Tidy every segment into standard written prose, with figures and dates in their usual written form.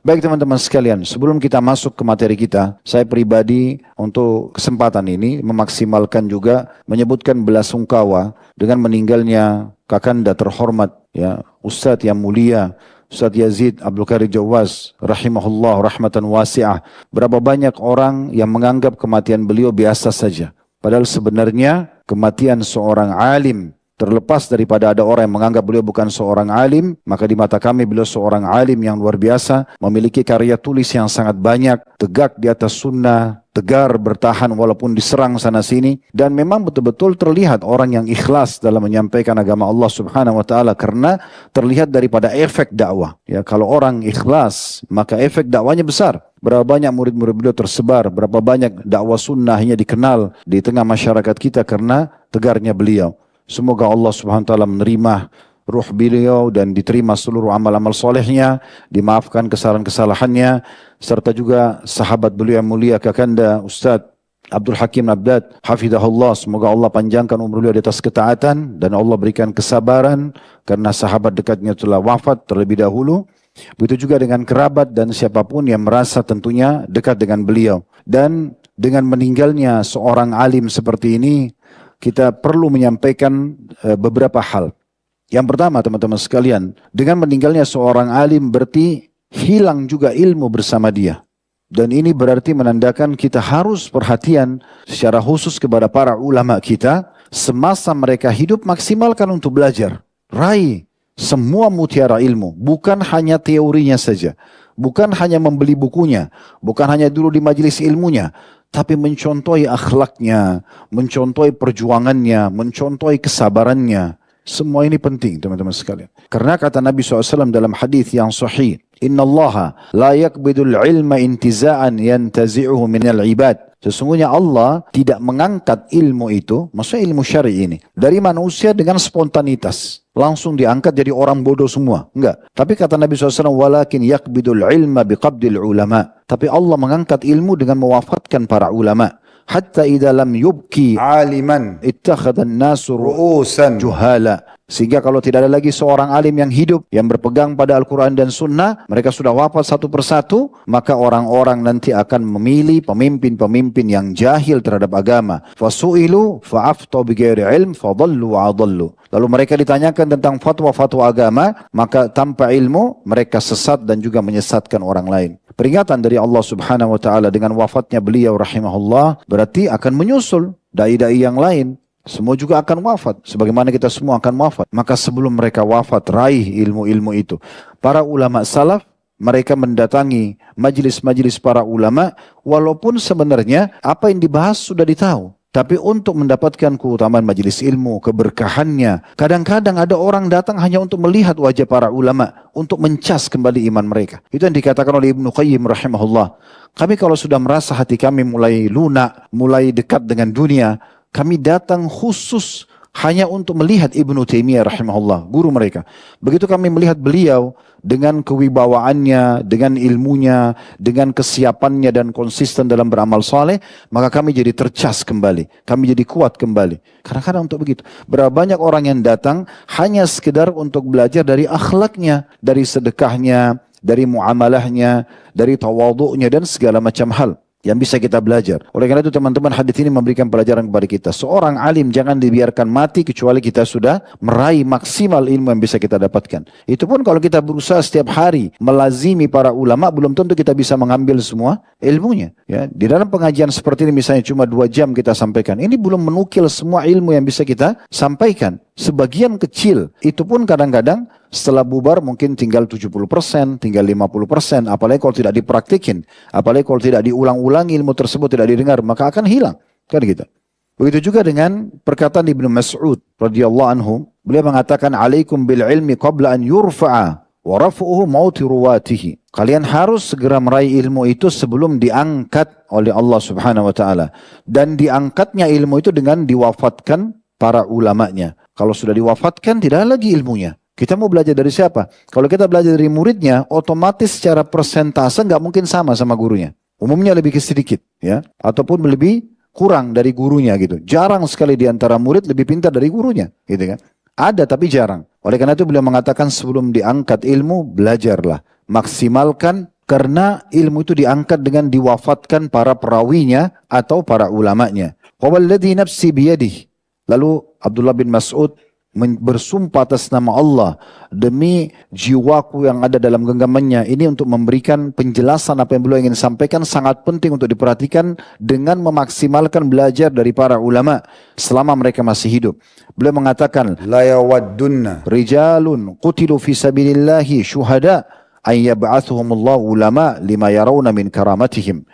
Baik teman-teman sekalian, sebelum kita masuk ke materi kita, saya pribadi untuk kesempatan ini memaksimalkan juga menyebutkan belasungkawa dengan meninggalnya kakanda terhormat, ya, Ustadz yang mulia, Ustadz Yazid Abdul Qadir Jawaz, rahimahullah rahmatan wasi'ah. Berapa banyak orang yang menganggap kematian beliau biasa saja. Padahal sebenarnya kematian seorang alim, terlepas daripada ada orang yang menganggap beliau bukan seorang alim, maka di mata kami beliau seorang alim yang luar biasa, memiliki karya tulis yang sangat banyak, tegak di atas sunnah, tegar bertahan walaupun diserang sana sini, dan memang betul-betul terlihat orang yang ikhlas dalam menyampaikan agama Allah Subhanahu wa taala karena terlihat daripada efek dakwah. Ya, kalau orang ikhlas, maka efek dakwanya besar. Berapa banyak murid-murid beliau tersebar, berapa banyak dakwah sunnahnya dikenal di tengah masyarakat kita karena tegarnya beliau. Semoga Allah Subhanahu wa taala menerima ruh beliau dan diterima seluruh amal-amal solehnya, dimaafkan kesalahan-kesalahannya, serta juga sahabat beliau yang mulia kakanda Ustadz Abdul Hakim Abdad, hafidahullah, semoga Allah panjangkan umur beliau di atas ketaatan dan Allah berikan kesabaran karena sahabat dekatnya telah wafat terlebih dahulu. Begitu juga dengan kerabat dan siapapun yang merasa tentunya dekat dengan beliau. Dan dengan meninggalnya seorang alim seperti ini, kita perlu menyampaikan beberapa hal. Yang pertama teman-teman sekalian, dengan meninggalnya seorang alim berarti hilang juga ilmu bersama dia. Dan ini berarti menandakan kita harus perhatian secara khusus kepada para ulama kita. Semasa mereka hidup, maksimalkan untuk belajar. Raih semua mutiara ilmu, bukan hanya teorinya saja. Bukan hanya membeli bukunya, bukan hanya dulu di majelis ilmunya, tapi mencontohi akhlaknya, mencontohi perjuangannya, mencontohi kesabarannya. Semua ini penting teman-teman sekalian. Karena kata Nabi SAW dalam hadis yang sahih, Inna Allaha la yakbidul ilma intiza'an yantazi'uhu minal ibad. Sesungguhnya Allah tidak mengangkat ilmu itu, maksudnya ilmu syar'i ini, dari manusia dengan spontanitas. Langsung diangkat jadi orang bodoh semua. Enggak. Tapi kata Nabi SAW, walakin yakbidul ilma biqabdil ulama. Tapi Allah mengangkat ilmu dengan mewafatkan para ulama. Hatta idza lam yubki aliman ittakhadhan nasu ru'usan juhala. Sehingga kalau tidak ada lagi seorang alim yang hidup, yang berpegang pada Al-Quran dan Sunnah, mereka sudah wafat satu persatu, maka orang-orang nanti akan memilih pemimpin-pemimpin yang jahil terhadap agama. Fasu'ilu fa'aftu bighairi ilm fadallu wa'adallu. Lalu mereka ditanyakan tentang fatwa-fatwa agama, maka tanpa ilmu mereka sesat dan juga menyesatkan orang lain. Peringatan dari Allah Subhanahu wa taala dengan wafatnya beliau rahimahullah berarti akan menyusul dai-dai yang lain. Semua juga akan wafat, sebagaimana kita semua akan wafat. Maka sebelum mereka wafat, raih ilmu-ilmu itu. Para ulama salaf, mereka mendatangi majelis-majelis para ulama, walaupun sebenarnya apa yang dibahas sudah ditahu. Tapi untuk mendapatkan keutamaan majelis ilmu, keberkahannya, kadang-kadang ada orang datang hanya untuk melihat wajah para ulama, untuk mencas kembali iman mereka. Itu yang dikatakan oleh Ibnu Qayyim rahimahullah. Kami kalau sudah merasa hati kami mulai lunak, mulai dekat dengan dunia, kami datang khusus hanya untuk melihat Ibnu Taimiyah rahimahullah, guru mereka. Begitu kami melihat beliau dengan kewibawaannya, dengan ilmunya, dengan kesiapannya dan konsisten dalam beramal saleh, maka kami jadi tercas kembali, kami jadi kuat kembali. Kadang-kadang untuk begitu. Berapa banyak orang yang datang hanya sekedar untuk belajar dari akhlaknya, dari sedekahnya, dari muamalahnya, dari tawadhu'nya dan segala macam hal yang bisa kita belajar. Oleh karena itu teman-teman, hadis ini memberikan pelajaran kepada kita. Seorang alim jangan dibiarkan mati kecuali kita sudah meraih maksimal ilmu yang bisa kita dapatkan. Itu pun kalau kita berusaha setiap hari melazimi para ulama, belum tentu kita bisa mengambil semua ilmunya. Ya, di dalam pengajian seperti ini misalnya cuma 2 jam kita sampaikan. Ini belum menukil semua ilmu yang bisa kita sampaikan. Sebagian kecil. Itu pun kadang-kadang setelah bubar mungkin tinggal 70%, tinggal 50%, apalagi kalau tidak dipraktikin, apalagi kalau tidak diulang-ulang ilmu tersebut tidak didengar, maka akan hilang. Kan gitu. Begitu juga dengan perkataan Ibnu Mas'ud radhiyallahu anhu, beliau mengatakan alaikum bil ilmi qabla an yurfa'a wa raf'uhu mauti ruwatihi. Kalian harus segera meraih ilmu itu sebelum diangkat oleh Allah Subhanahu wa taala. Dan diangkatnya ilmu itu dengan diwafatkan para ulamanya. Kalau sudah diwafatkan tidak ada lagi ilmunya. Kita mau belajar dari siapa? Kalau kita belajar dari muridnya, otomatis secara persentase nggak mungkin sama gurunya. Umumnya lebih sedikit, ya, ataupun lebih kurang dari gurunya gitu. Jarang sekali di antara murid lebih pintar dari gurunya, gitu kan? Ada tapi jarang. Oleh karena itu beliau mengatakan sebelum diangkat ilmu belajarlah, maksimalkan Karena ilmu itu diangkat dengan diwafatkan para perawinya atau para ulamanya. Wawalladzi nafsi biyadih. Lalu Abdullah bin Mas'ud bersumpah atas nama Allah, demi jiwaku yang ada dalam genggamannya. Ini untuk memberikan penjelasan apa yang beliau ingin sampaikan, sangat penting untuk diperhatikan dengan memaksimalkan belajar dari para ulama selama mereka masih hidup. Beliau mengatakan, la yawaddunna rijalun qutilu fi sabilillahi syuhada ay yab'athuhumullahu ulama lima yarawna min karamatihim.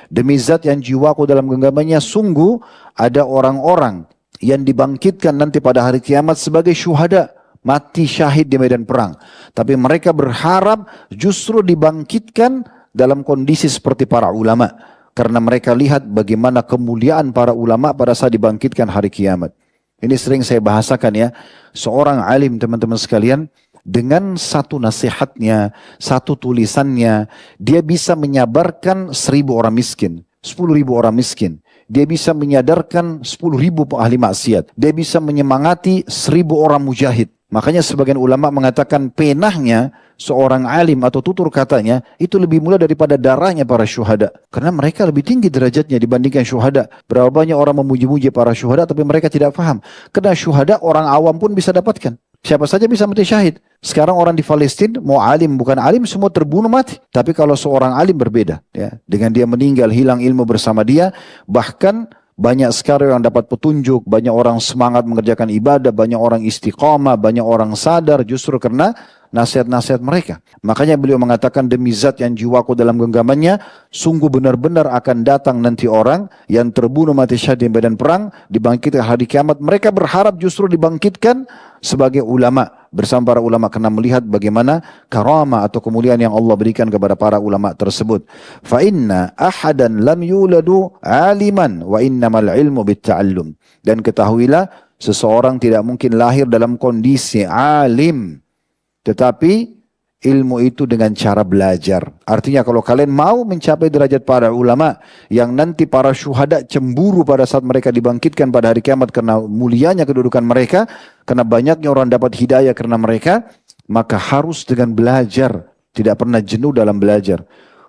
Demi zat yang jiwaku dalam genggamannya, sungguh ada orang-orang yang dibangkitkan nanti pada hari kiamat sebagai syuhada, mati syahid di medan perang. Tapi mereka berharap justru dibangkitkan dalam kondisi seperti para ulama. Karena mereka lihat bagaimana kemuliaan para ulama pada saat dibangkitkan hari kiamat. Ini sering saya bahasakan ya. Seorang alim teman-teman sekalian, dengan satu nasihatnya, satu tulisannya, dia bisa menyabarkan 1.000 orang miskin, 10.000 orang miskin. Dia bisa menyadarkan 10.000 ahli maksiat. Dia bisa menyemangati 1.000 orang mujahid. Makanya sebagian ulama mengatakan penahnya seorang alim atau tutur katanya itu lebih mulia daripada darahnya para syuhada. Karena mereka lebih tinggi derajatnya dibandingkan syuhada. Berapa banyak orang memuji-muji para syuhada tapi mereka tidak paham. Karena syuhada orang awam pun bisa dapatkan. Siapa saja bisa mati syahid. Sekarang orang di Palestina, mau alim bukan alim, semua terbunuh mati. Tapi kalau seorang alim berbeda. Ya, dengan dia meninggal, hilang ilmu bersama dia. Bahkan banyak sekali yang dapat petunjuk. Banyak orang semangat mengerjakan ibadah. Banyak orang istiqamah. Banyak orang sadar justru karena nasihat-nasihat mereka. Makanya beliau mengatakan, demi zat yang jiwaku dalam genggamannya, sungguh benar-benar akan datang nanti orang yang terbunuh mati syahid di medan perang, dibangkitkan hari kiamat. Mereka berharap justru dibangkitkan sebagai ulama bersama para ulama karena melihat bagaimana karamah atau kemuliaan yang Allah berikan kepada para ulama tersebut. Fa inna ahadan lam yuladu aliman wa innamal ilmu bitta'allum. Dan ketahuilah seseorang tidak mungkin lahir dalam kondisi alim, tetapi ilmu itu dengan cara belajar. Artinya kalau kalian mau mencapai derajat para ulama yang nanti para syuhada cemburu pada saat mereka dibangkitkan pada hari kiamat karena mulianya kedudukan mereka, karena banyaknya orang dapat hidayah karena mereka, maka harus dengan belajar, tidak pernah jenuh dalam belajar.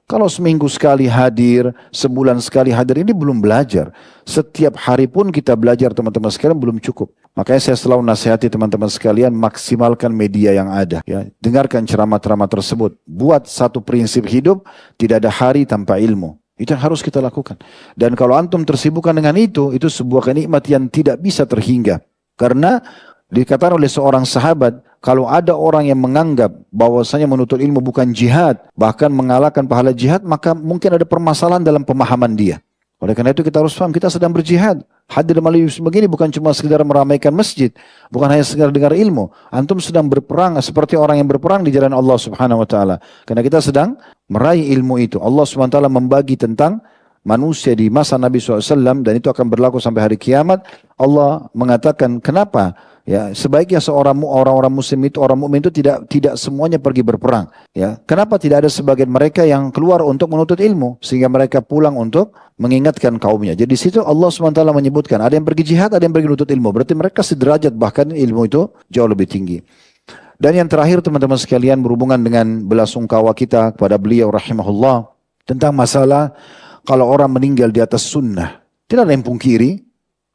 Kalau seminggu sekali hadir, sebulan sekali hadir, ini belum belajar. Setiap hari pun kita belajar teman-teman sekalian belum cukup. Makanya saya selalu nasihati teman-teman sekalian, maksimalkan media yang ada. Ya. Dengarkan ceramah-ceramah tersebut. Buat satu prinsip hidup, tidak ada hari tanpa ilmu. Itu yang harus kita lakukan. Dan kalau antum tersibukkan dengan itu sebuah kenikmat yang tidak bisa terhingga. Karena dikatakan oleh seorang sahabat, kalau ada orang yang menganggap bahwasanya menuntut ilmu bukan jihad, bahkan mengalahkan pahala jihad, maka mungkin ada permasalahan dalam pemahaman dia. Oleh karena itu kita harus paham, kita sedang berjihad. Hadir majelis begini bukan cuma sekedar meramaikan masjid, bukan hanya sekedar dengar ilmu. Antum sedang berperang seperti orang yang berperang di jalan Allah Subhanahu wa taala. Karena kita sedang meraih ilmu itu. Allah Subhanahu wa taala membagi tentang manusia di masa Nabi SAW dan itu akan berlaku sampai hari kiamat. Allah mengatakan kenapa? Ya, sebaiknya orang-orang muslim itu, orang mukmin itu tidak semuanya pergi berperang. Ya, kenapa tidak ada sebagian mereka yang keluar untuk menuntut ilmu sehingga mereka pulang untuk mengingatkan kaumnya. Jadi di situ Allah SWT menyebutkan ada yang pergi jihad, ada yang pergi menuntut ilmu. Berarti mereka sederajat, bahkan ilmu itu jauh lebih tinggi. Dan yang terakhir teman-teman sekalian berhubungan dengan belasungkawa kita kepada beliau rahimahullah tentang masalah kalau orang meninggal di atas sunnah. Tidak ada yang pungkiri.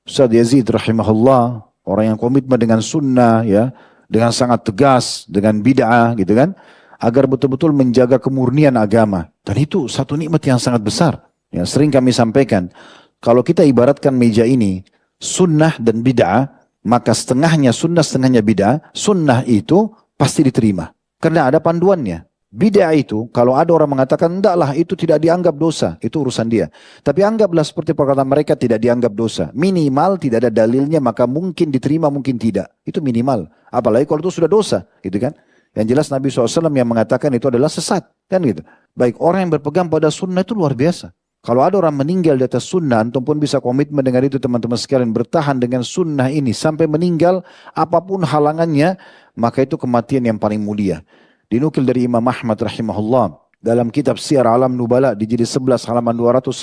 Ustaz Yazid rahimahullah, orang yang komitmen dengan sunnah, ya, dengan sangat tegas, dengan bid'ah, gitu kan, agar betul-betul menjaga kemurnian agama. Dan itu satu nikmat yang sangat besar. Ya, sering kami sampaikan, kalau kita ibaratkan meja ini, sunnah dan bid'ah, maka setengahnya sunnah, setengahnya bid'ah. Sunnah itu pasti diterima, karena ada panduannya. Bid'ah itu, kalau ada orang mengatakan, endaklah itu tidak dianggap dosa, itu urusan dia. Tapi anggaplah seperti perkataan mereka tidak dianggap dosa. Minimal tidak ada dalilnya, maka mungkin diterima, mungkin tidak. Itu minimal. Apalagi kalau itu sudah dosa, gitu kan. Yang jelas Nabi SAW yang mengatakan itu adalah sesat, kan gitu. Baik, orang yang berpegang pada sunnah itu luar biasa. Kalau ada orang meninggal di atas sunnah, antum pun bisa komitmen dengan itu teman-teman sekalian, bertahan dengan sunnah ini sampai meninggal, apapun halangannya, maka itu kematian yang paling mulia. Dinukil dari Imam Ahmad rahimahullah dalam kitab Syiar Alam Nubala di jilid 11 halaman 296,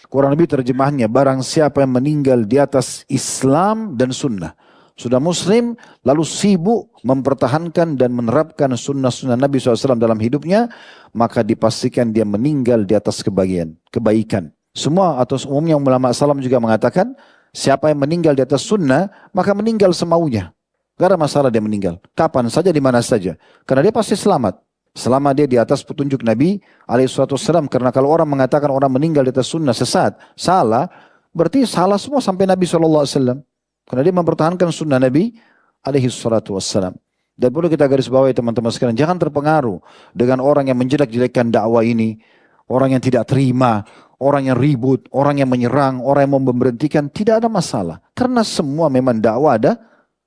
kurang lebih terjemahannya, barang siapa yang meninggal di atas Islam dan sunnah. sudah muslim, lalu sibuk mempertahankan dan menerapkan sunnah-sunnah Nabi SAW dalam hidupnya, maka dipastikan dia meninggal di atas kebaikan. Semua atau umumnya ulama salam juga mengatakan, siapa yang meninggal di atas sunnah, maka meninggal semaunya. Gak ada masalah dia meninggal. Kapan saja, di mana saja. Karena dia pasti selamat. Selama dia di atas petunjuk Nabi SAW. Karena kalau orang mengatakan orang meninggal di atas sunnah sesat, salah, berarti salah semua sampai Nabi SAW. Karena dia mempertahankan sunnah Nabi SAW. Dan perlu kita garis bawahi teman-teman sekalian, jangan terpengaruh dengan orang yang menjelek-jelekkan dakwah ini, orang yang tidak terima, orang yang ribut, orang yang menyerang, orang yang mau memberhentikan, tidak ada masalah. Karena semua memang dakwah ada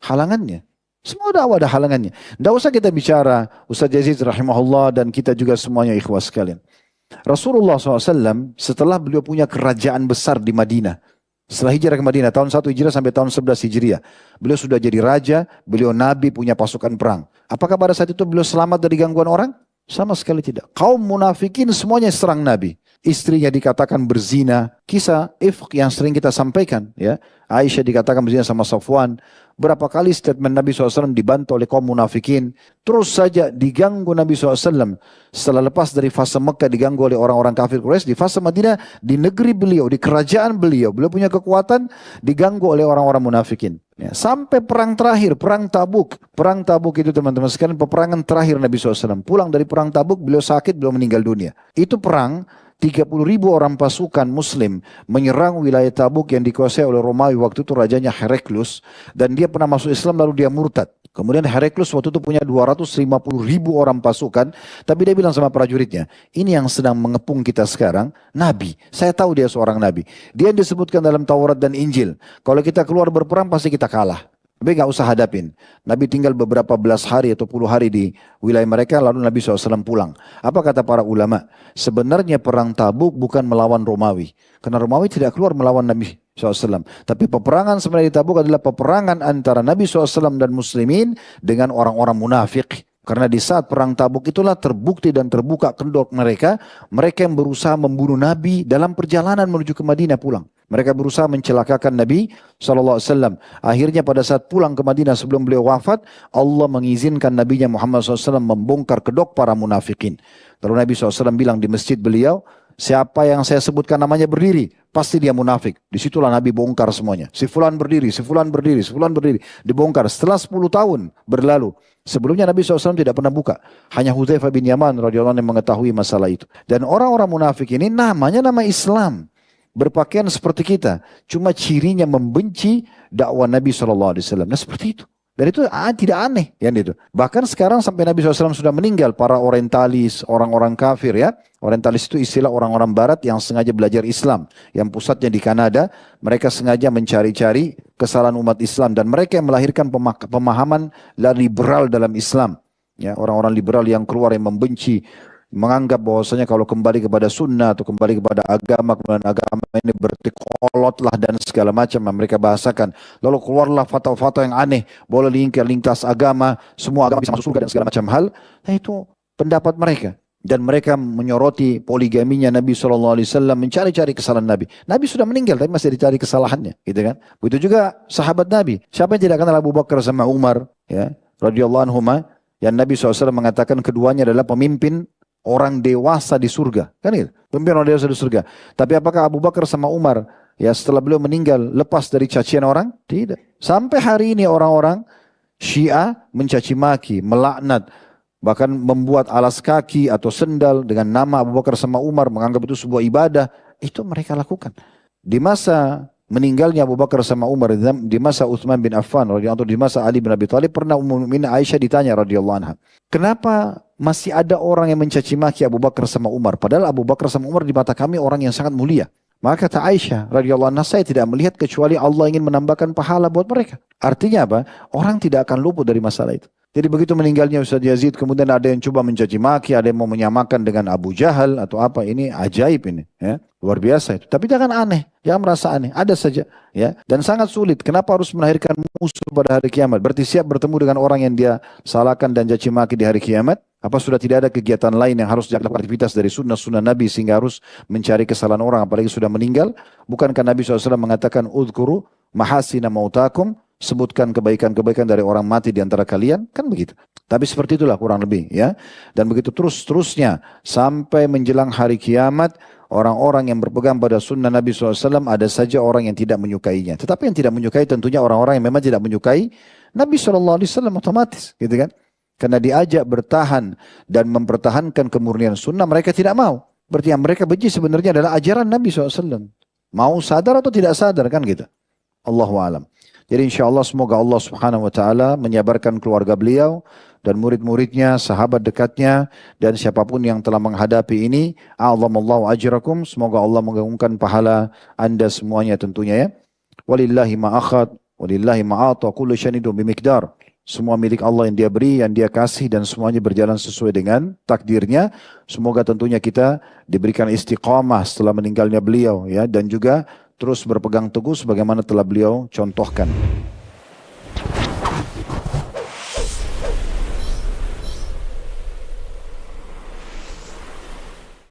halangannya. Semua dakwah ada halangannya. Tidak usah kita bicara, Ustaz Yazid rahimahullah dan kita juga semuanya ikhwah sekalian. Rasulullah SAW setelah beliau punya kerajaan besar di Madinah, setelah hijrah ke Madinah, tahun 1 Hijriah sampai tahun 11 Hijriah. Beliau sudah jadi raja, beliau nabi, punya pasukan perang. Apakah pada saat itu beliau selamat dari gangguan orang? Sama sekali tidak. Kaum munafikin semuanya serang Nabi. Istrinya dikatakan berzina. Kisah ifk yang sering kita sampaikan. Ya, Aisyah dikatakan berzina sama Safwan. Berapa kali statement Nabi SAW dibantu oleh kaum munafikin. Terus saja diganggu Nabi SAW. Setelah lepas dari fase Mekah diganggu oleh orang-orang kafir Quraisy. Di fase Madinah, di negeri beliau, di kerajaan beliau. Beliau punya kekuatan, diganggu oleh orang-orang munafikin. Ya, sampai perang terakhir, perang Tabuk. Perang Tabuk itu teman-teman sekalian peperangan terakhir Nabi SAW. Pulang dari perang Tabuk, beliau sakit, beliau meninggal dunia. Itu perang 30.000 orang pasukan muslim menyerang wilayah Tabuk yang dikuasai oleh Romawi. Waktu itu rajanya Heraklius. Dan dia pernah masuk Islam lalu dia murtad. Kemudian Heraklius waktu itu punya 250.000 orang pasukan. Tapi dia bilang sama prajuritnya, ini yang sedang mengepung kita sekarang, Nabi. Saya tahu dia seorang Nabi. Dia disebutkan dalam Taurat dan Injil. Kalau kita keluar berperang pasti kita kalah. Tapi gak usah hadapin. Nabi tinggal beberapa belas hari atau puluh hari di wilayah mereka, lalu Nabi SAW pulang. Apa kata para ulama? Sebenarnya perang Tabuk bukan melawan Romawi. Karena Romawi tidak keluar melawan Nabi SAW. Tapi peperangan sebenarnya di Tabuk adalah peperangan antara Nabi SAW dan muslimin dengan orang-orang munafik. Karena di saat perang Tabuk itulah terbukti dan terbuka kedok mereka. Mereka yang berusaha membunuh Nabi dalam perjalanan menuju ke Madinah pulang. Mereka berusaha mencelakakan Nabi SAW. Akhirnya pada saat pulang ke Madinah sebelum beliau wafat, Allah mengizinkan Nabinya Muhammad SAW membongkar kedok para munafikin. Lalu Nabi SAW bilang di masjid beliau, siapa yang saya sebutkan namanya berdiri, pasti dia munafik. Disitulah Nabi bongkar semuanya. Si fulan berdiri, si fulan berdiri, si fulan berdiri. Dibongkar setelah 10 tahun berlalu. Sebelumnya Nabi SAW tidak pernah buka. Hanya Hudzaifah bin Yaman radhiyallahu anhu yang mengetahui masalah itu. Dan orang-orang munafik ini namanya nama Islam. Berpakaian seperti kita. Cuma cirinya membenci dakwah Nabi SAW. Nah seperti itu. Dan itu tidak aneh. Itu. Bahkan sekarang sampai Nabi SAW sudah meninggal. Para orientalis, orang-orang kafir ya. Orientalis itu istilah orang-orang barat yang sengaja belajar Islam. Yang pusatnya di Kanada. Mereka sengaja mencari-cari kesalahan umat Islam. Dan mereka yang melahirkan pemahaman liberal dalam Islam. Ya, orang-orang liberal yang keluar yang membenci, menganggap bahwasanya kalau kembali kepada sunnah atau kembali kepada agama, kemudian agama ini berarti kolot lah dan segala macam yang mereka bahasakan. Lalu keluarlah fatwa-fatwa yang aneh, boleh lintas agama, semua agama bisa masuk surga dan segala macam hal. Nah itu pendapat mereka. Dan mereka menyoroti poligaminya Nabi SAW, mencari-cari kesalahan Nabi. Nabi sudah meninggal tapi masih dicari kesalahannya, gitu kan? Begitu juga sahabat Nabi. Siapa yang tidak kenal Abu Bakar sama Umar, ya, radhiyallahu anhuma, yang Nabi SAW mengatakan keduanya adalah pemimpin orang dewasa di surga, kan gitu? Pemimpin orang dewasa di surga. Tapi apakah Abu Bakar sama Umar ya setelah beliau meninggal lepas dari cacian orang? Tidak. Sampai hari ini orang-orang Syiah mencaci maki, melaknat, bahkan membuat alas kaki atau sendal dengan nama Abu Bakar sama Umar, menganggap itu sebuah ibadah. Itu mereka lakukan. Di masa meninggalnya Abu Bakar sama Umar, di masa Utsman bin Affan radhiyallahu anhu, di masa Ali bin Abi Thalib, pernah Ummul Mukminin Aisyah ditanya radhiyallahu anha, kenapa masih ada orang yang mencaci maki Abu Bakar sama Umar? Padahal Abu Bakar sama Umar di mata kami orang yang sangat mulia. Maka kata Aisyah radhiyallahu anha, saya tidak melihat kecuali Allah ingin menambahkan pahala buat mereka. Artinya apa? Orang tidak akan luput dari masalah itu. Jadi begitu meninggalnya Ustaz Yazid, kemudian ada yang coba mencaci maki, ada yang mau menyamakan dengan Abu Jahal atau apa, ini ajaib ini, ya. Luar biasa itu. Tapi jangan aneh, jangan merasa aneh, ada saja, ya. Dan sangat sulit. Kenapa harus melahirkan musuh pada hari kiamat? Berarti siap bertemu dengan orang yang dia salahkan dan caci maki di hari kiamat? Apa sudah tidak ada kegiatan lain yang harus dilakukan aktivitas dari sunnah-sunnah Nabi sehingga harus mencari kesalahan orang apalagi sudah meninggal? Bukankah Nabi SAW mengatakan udhkuru mahasina mautakum, sebutkan kebaikan-kebaikan dari orang mati di antara kalian, kan begitu. Tapi seperti itulah kurang lebih ya. Dan begitu terus-terusnya sampai menjelang hari kiamat, orang-orang yang berpegang pada sunnah Nabi SAW ada saja orang yang tidak menyukainya. Tetapi yang tidak menyukai tentunya orang-orang yang memang tidak menyukai Nabi SAW otomatis gitu kan. Karena diajak bertahan dan mempertahankan kemurnian sunnah, mereka tidak mau. Berarti yang mereka benci sebenarnya adalah ajaran Nabi SAW. Mau sadar atau tidak sadar kan gitu. Allahu a'lam. Jadi insya Allah semoga Allah Subhanahu wa taala menyabarkan keluarga beliau dan murid-muridnya, sahabat dekatnya dan siapapun yang telah menghadapi ini, a'zamallahu ajrakum, semoga Allah mengagungkan pahala Anda semuanya tentunya ya. Walillahi ma akhad, walillahi ma ata, kullu syai'in bimiqdar. Semua milik Allah yang dia beri, yang dia kasih dan semuanya berjalan sesuai dengan takdirnya. Semoga tentunya kita diberikan istiqamah setelah meninggalnya beliau ya, dan juga terus berpegang teguh sebagaimana telah beliau contohkan.